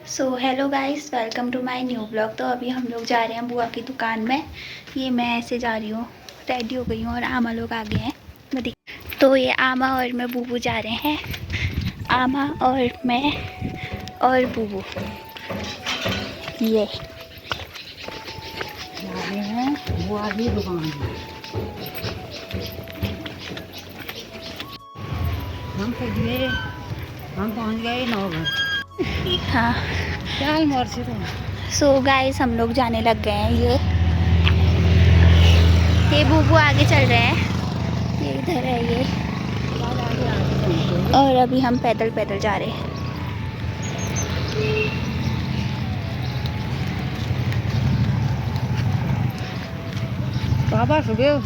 So hello guys, welcome to my new blog. तो अभी हम लोग जा रहे हैं बुआ की दुकान में। ये मैं ऐसे जा रही हूँ, रेडी हो गई हूँ और आमा लोग आ गए हैं। मैं दिख तो ये आमा और मैं बूबू जा रहे हैं। आमा और मैं और बूबू ये जा रहे हैं बुआ की दुकान में। हम पहुंच गए 9 घर। हाँ। चल मोर से तो सो गाइस हम लोग जाने लग गए हैं। ये बूबू आगे चल रहे हैं, ये इधर है ये, और अभी हम पैदल पैदल जा रहे हैं। पापा सुबह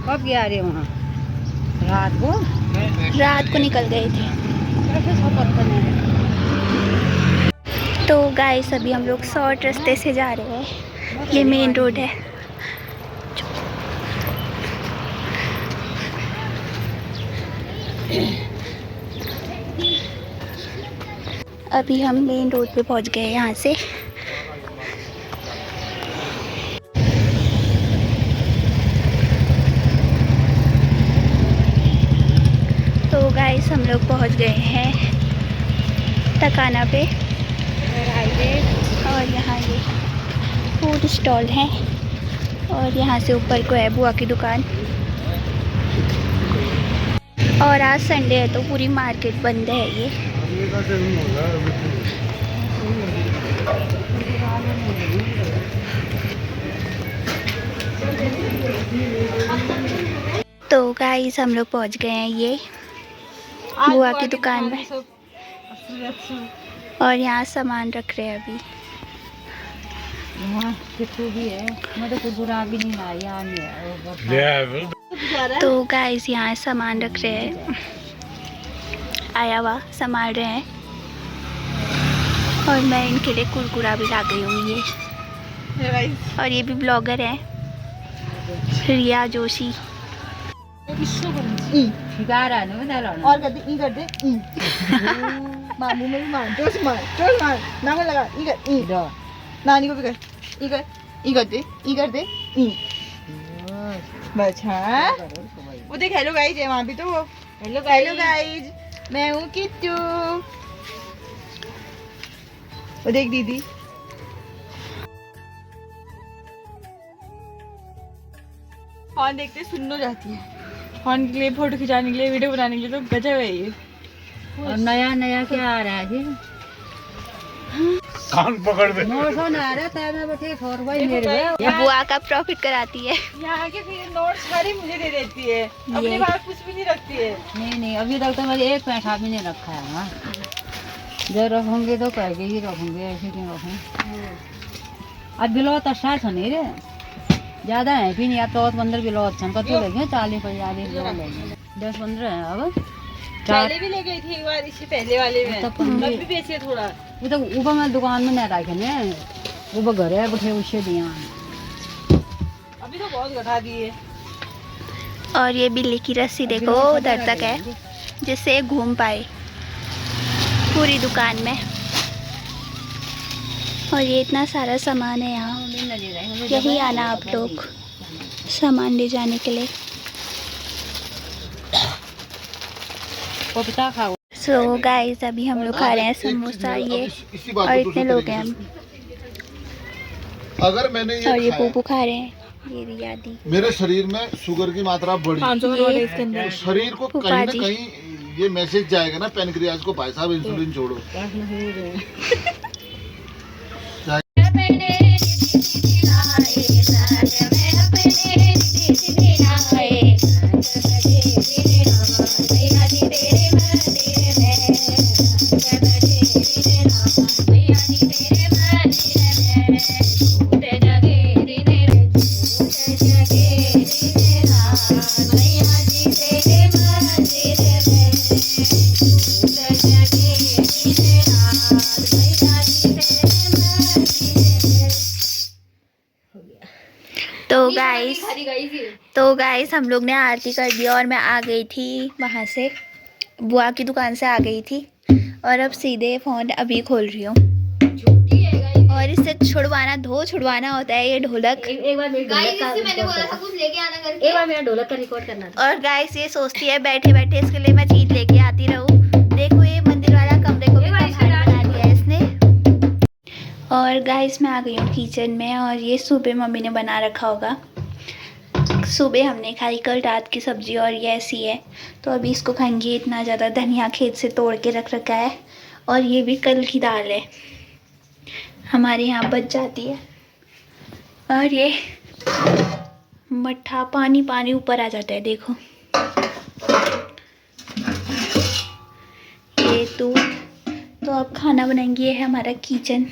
कब गया रे वहाँ? रात को निकल गए थे। कैसे सफर करने? तो गाइस अभी हम लोग शॉर्ट रास्ते से जा रहे हैं। ये मेन रोड है। अभी हम मेन रोड पे पहुंच गए यहाँ से। तो गाइस हम लोग पहुंच गए हैं टकाना पे, और यहाँ ये फूड स्टॉल है, और यहाँ से ऊपर को है बुआ की दुकान। और आज संडे है तो पूरी मार्केट बंद है ये। तो गाइस हम लोग पहुँच गए हैं ये बुआ की दुकान में, और यहाँ सामान रख रहे हैं अभी। भी है, मैं तो कुरकुरा भी नहीं लाई। तो गाइस यहाँ सामान रख रहे हैं, आया हुआ संभाल रहे हैं, और मैं इनके लिए कुरकुरा भी ला गई हूँ ये। और ये भी ब्लॉगर हैं, रिया जोशी। और कर दे, कर दे। मामू में भी मार, जोश मार, नाम लगा, कर, नानी को भी कर, कर दे, बस। हाँ, वो देख, हेलो गाइज है वहाँ भी तो। वो हेलो गाइज, मैं हूँ किट्टू। वो देख दीदी। फोन देखते सुन जाती है। फोन के लिए, फोटो खिंचाने के लिए, वीडियो बनाने के लिए तो गजब है ये। और नया नया क्या आ रहा है जी? कान पकड़ दे। मौसम आ रहा था, मैं बैठे और भाई मेरे बुआ का प्रॉफिट कराती है। यहाँ के फिर नोट सारी मुझे दे देती है, अपने पास कुछ भी नहीं रखती है। नहीं अभी तक तो मैंने एक पैसा भी नहीं रखा है। हाँ, जब रखूंगी तो कह के ही रखूंगी, ऐसे क्यों रखूँ? अब बिलो तो स्टार्ट नहीं रे, ज्यादा है भी नहीं। अब तो 15 बिलो अच्छा कतु लगे, 40-50 10-15 है। अब पहले भी ले गई थी एक बार, इससे पहले वाले में तो भी बेचे थोड़ा। वो तो ऊपर मैं दुकान में नहीं रखे ने, वो घर है बैठे उससे दिया। अभी तो बहुत घटा दिए। और ये बिल्ली की रस्सी देखो उधर तक है, जिससे घूम पाए पूरी दुकान में। और ये इतना सारा सामान है यहाँ, यही आना आप लोग सामान ले जाने के लिए। सो गाइस अभी हम लोग खा रहे हैं समोसा ये, और इतने लोग हैं हम। अगर मैंने और ये बूबू खा रहे हैं, ये रिया दी। मेरे शरीर में शुगर की मात्रा बढ़ी, तो शरीर को कहीं ना कहीं ये मैसेज जाएगा ना पैनक्रियाज को, भाई साहब इंसुलिन छोड़ो। तो गाइस हम लोग ने आरती कर दी, और मैं आ गई थी वहाँ से, बुआ की दुकान से आ गई थी, और अब सीधे फ़ोन अभी खोल रही हूँ। और इससे छुड़वाना होता है ये ढोलक। एक बार मेरी ढोलक का मैंने बोला था कुछ लेके आना करके, एक बार मेरा ढोलक का रिकॉर्ड करना था। और गाइस ये सोचती है बैठे बैठे इसके लिए मैं चीज लेके आती रहूं। देखो ये मंदिर वाला कमरे को भी बना दिया है इसने। और गाइस मैं आ गई हूँ किचन में, और ये सुबह मम्मी ने बना रखा होगा। सुबह हमने खाई कल रात की सब्जी और ये ऐसी है, तो अभी इसको खाएंगे। इतना ज़्यादा धनिया खेत से तोड़ के रख रखा है, और ये भी कल की दाल है, हमारे यहाँ बच जाती है। और ये मट्ठा पानी पानी ऊपर आ जाता है, देखो ये तो अब खाना बनाएंगे। ये है हमारा किचन,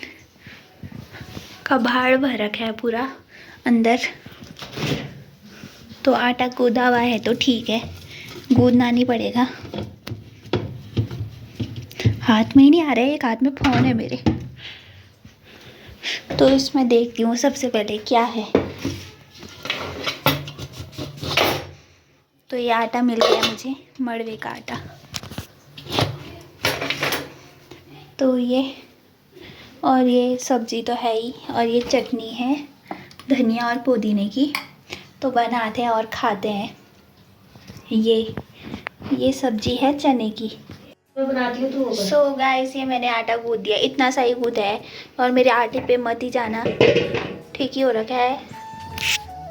कबाड़ भर रखा है पूरा अंदर। तो आटा गूंदा हुआ है तो ठीक है, गूंदना नहीं पड़ेगा। हाथ में ही नहीं आ रहा है, एक हाथ में फ़ोन है मेरे। तो इसमें देखती हूँ सबसे पहले क्या है। तो ये आटा मिल गया मुझे, मड़वे का आटा। तो ये और ये सब्जी तो है ही, और ये चटनी है धनिया और पुदीने की। तो बनाते हैं और खाते हैं। ये सब्जी है चने की। बनाती हूँ तो सो गाइस ये मैंने आटा गूंद दिया, इतना सा ही गूंदा है, और मेरे आटे पे मत ही जाना, ठीक ही हो रखा है।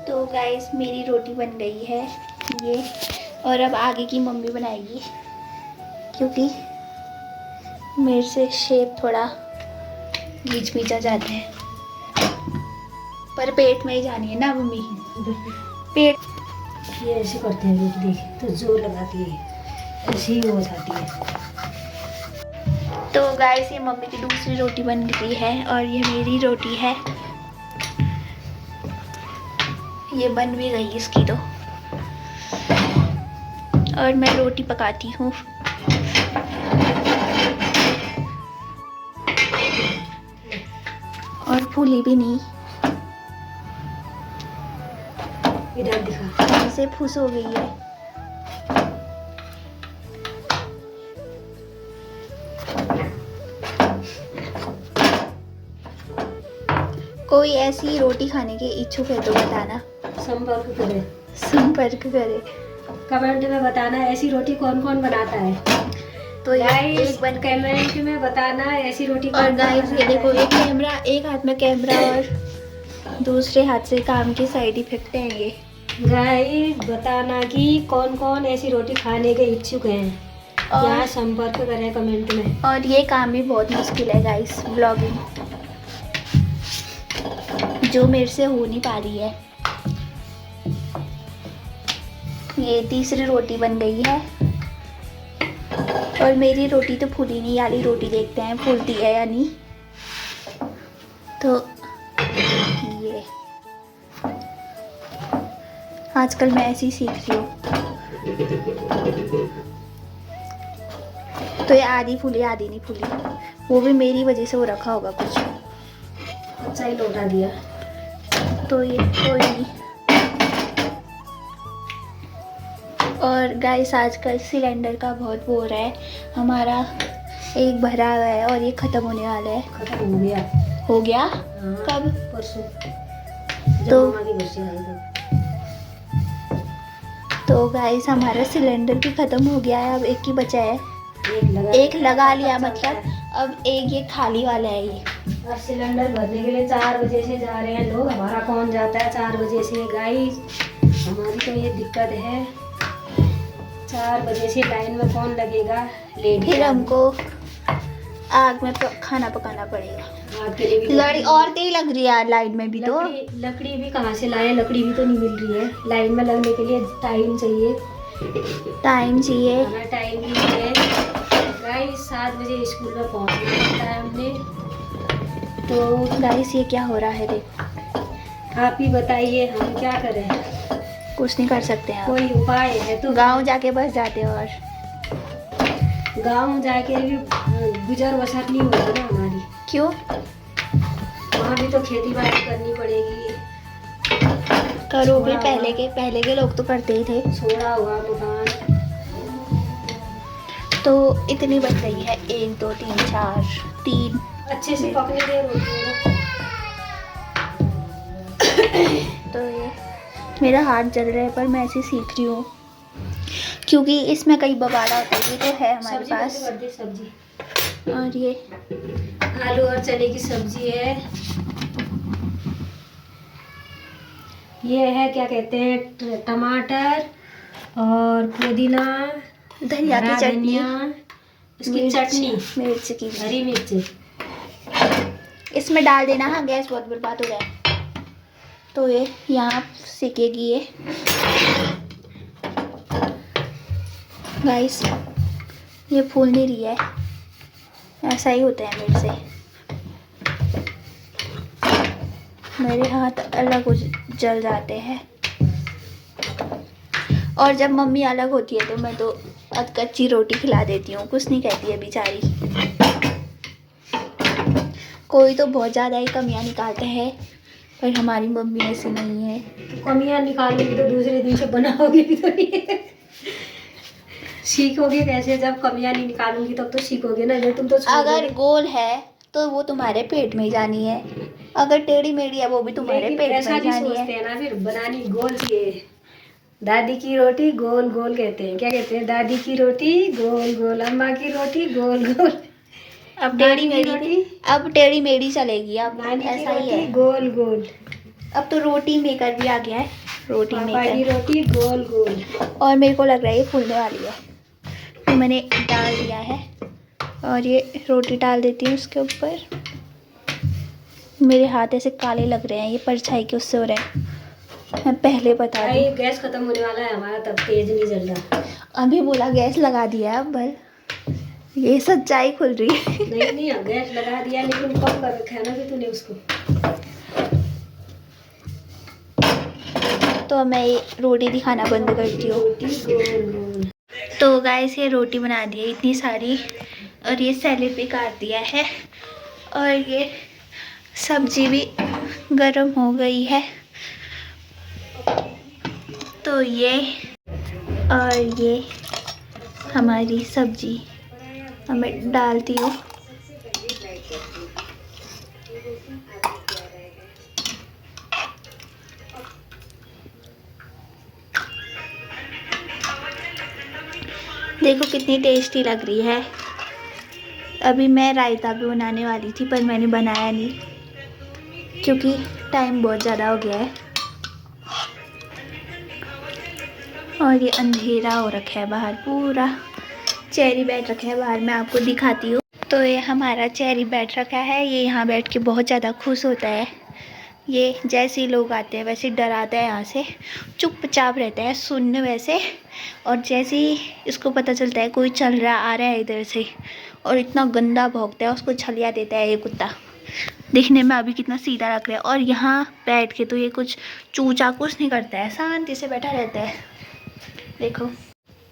तो गाइस मेरी रोटी बन गई है ये, और अब आगे की मम्मी बनाएगी, क्योंकि मेरे से शेप थोड़ा बीच बीचा जाता है, पर पेट में ही जानी है ना मम्मी। पेट ये ऐसे करते हैं रोटी, तो जोर लगाती है, ऐसे ही हो जाती है। तो गाइस ये मम्मी की दूसरी रोटी बन गई है, और ये मेरी रोटी है, ये बन भी गई इसकी तो। और मैं रोटी पकाती हूँ। और फूली भी नहीं, इधर दिखा, ऐसे फूस हो गई है। कोई ऐसी रोटी खाने के इच्छुक है तो बताना, संपर्क करे। कमेंट में बताना ऐसी रोटी कौन कौन बनाता है। तो गाइस कमेंट में बताना ऐसी रोटी। और गाइस ये देखो, एक कैमरा, एक हाथ में कैमरा और दूसरे हाथ से काम के साइड इफेक्ट हैं ये। गाइस बताना कि कौन कौन ऐसी रोटी खाने के इच्छुक हैं, यहाँ संपर्क करें कमेंट में। और ये काम भी बहुत मुश्किल है गाइस, ब्लॉगिंग, जो मेरे से हो नहीं पा रही है। ये तीसरी रोटी बन गई है, और मेरी रोटी तो फूली नहीं, वाली रोटी देखते हैं फूलती है या नहीं। तो ये आजकल मैं ऐसी सीख रही हूँ। तो ये आधी फूली आधी नहीं फूली, वो भी मेरी वजह से हो रखा होगा कुछ। अच्छा ही लौटा दिया। तो ये कोई नहीं। और गाइस आजकल सिलेंडर का बहुत वो हो रहा है, हमारा एक भरा हुआ है और ये ख़त्म होने वाला है। खत्म हो गया। हो गया? हाँ, कब? परसों। तो मामा की घर से आई थी। तो गाइस हमारा सिलेंडर भी ख़त्म हो गया है, अब एक ही बचा है। एक लगा लिया, मतलब अब एक ये खाली वाला है ये। अब सिलेंडर भरने के लिए 4 बजे से जा रहे हैं लोग, हमारा कौन जाता है 4 बजे से। गाइस हमारी तो ये दिक्कत है, 4 बजे से लाइन में कौन लगेगा, लेट फिर हमको आग में खाना पकाना पड़ेगा। आग के लिए भी लड़ी और तेज लग रही है लाइन में भी। तो लकड़ी भी कहाँ से लाए, लकड़ी भी तो नहीं मिल रही है। लाइन में लगने के लिए टाइम चाहिए, हमें टाइम भी है। गाइस 7 बजे स्कूल में पहुँचना होता है हमने। तो गाइस ये क्या हो रहा है देखो, आप ही बताइए हम क्या करें, कुछ नहीं कर सकते हैं। कोई उपाय है तो। गांव जाके बस जाते हैं, और गांव जाके भी गुजर बसर नहीं होगी ना हमारी। क्यों? वहाँ भी तो खेती बाड़ी करनी पड़ेगी। करो भी, पहले के लोग तो करते ही थे। छोड़ा हुआ मकान। तो इतनी बच रही है, 1 2 3 4 3 अच्छे से पकने दे रोटी तो ये मेरा हाथ जल रहा है पर मैं ऐसे सीख रही हूँ क्योंकि इसमें कई बवाला होता है। ये तो है हमारे पास सब्जी और ये आलू और चने की सब्जी है। ये है क्या कहते हैं टमाटर और पुदीना, धनिया की हरा चटनी, धनिया, इसकी चटनी, मिर्च की हरी मिर्च। इसमें डाल देना। हाँ, गैस बहुत बर्बाद हो जाए। तो ये यहाँ सेकेगी ये गाइस। ये फूल नहीं रही है, ऐसा ही होता है मेरे से। मेरे हाथ अलग जल जाते हैं और जब मम्मी अलग होती है तो मैं तो कच्ची रोटी खिला देती हूँ, कुछ नहीं कहती है बेचारी। कोई तो बहुत ज़्यादा ही कमियाँ निकालते हैं पर हमारी मम्मी ऐसी नहीं है। तो कमियाँ निकालोगी तो दूसरे दिन से बनाओगी भी तो नहीं। सीखोगे कैसे? जब कमियाँ नहीं निकालूंगी तब तो सीखोगे ना। जब तुम तो अगर गोल है तो वो तुम्हारे पेट में जानी है, अगर टेढ़ी मेढ़ी है वो भी तुम्हारे पेट में ऐसा नहीं जानी सोचते है। हैं ना, फिर बनानी गोल चाहिए। दादी की रोटी गोल गोल कहते हैं। क्या कहते हैं? दादी की रोटी गोल गोल, अम्मा की रोटी गोल गोल। अब टेढ़ी मेढ़ी, अब टेढ़ी मेढ़ी चलेगी। अब नानी की ऐसा ही रोटी है। गोल गोल। अब तो रोटी मेकर भी आ गया है, रोटी पापा की मेकर। रोटी गोल गोल। और मेरे को लग रहा है ये फूलने वाली है तो मैंने डाल दिया है और ये रोटी डाल देती हूँ उसके ऊपर। मेरे हाथ ऐसे काले लग रहे हैं, ये परछाई के उससे हो रहा है। मैं पहले बता दूँ। गैस खत्म होने वाला है हमारा, तब तेज नहीं जल रहा। अभी बोला गैस लगा दिया है, अब बल ये सच्चाई खुल रही है। नहीं गैस लगा दिया लेकिन कम कर रखा है ना भी तूने उसको। तो मैं ये रोटी दिखाना बंद करती हूँ। रोटी गोल गोल। तो गाइस ये रोटी बना दी है इतनी सारी और ये सैलेड भी काट दिया है और ये सब्जी भी गरम हो गई है। तो ये और ये हमारी सब्जी मैं डालती हूँ। देखो कितनी टेस्टी लग रही है। अभी मैं रायता भी बनाने वाली थी पर मैंने बनाया नहीं क्योंकि टाइम बहुत ज़्यादा हो गया है और ये अंधेरा हो रखा है बाहर, पूरा चेरी बैठ रखा है बाहर। मैं आपको दिखाती हूँ। तो ये हमारा चेरी बैठ रखा है। ये यहाँ बैठ के बहुत ज़्यादा खुश होता है। ये जैसे ही लोग आते हैं वैसे डराता है, यहाँ से चुपचाप रहता है सुनने वैसे। और जैसे ही इसको पता चलता है कोई चल रहा आ रहा है इधर से, और इतना गंदा भौंकता है, उसको छलिया देता है ये कुत्ता। दिखने में अभी कितना सीधा लग रहा है। और यहाँ बैठ के तो ये कुछ चूचा कुछ नहीं करता है, शांति से बैठा रहता है। देखो।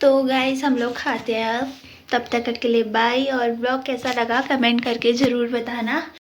तो गाइस हम लोग खाते हैं अब। तब तक के लिए बाय। और ब्लॉग कैसा लगा कमेंट करके ज़रूर बताना।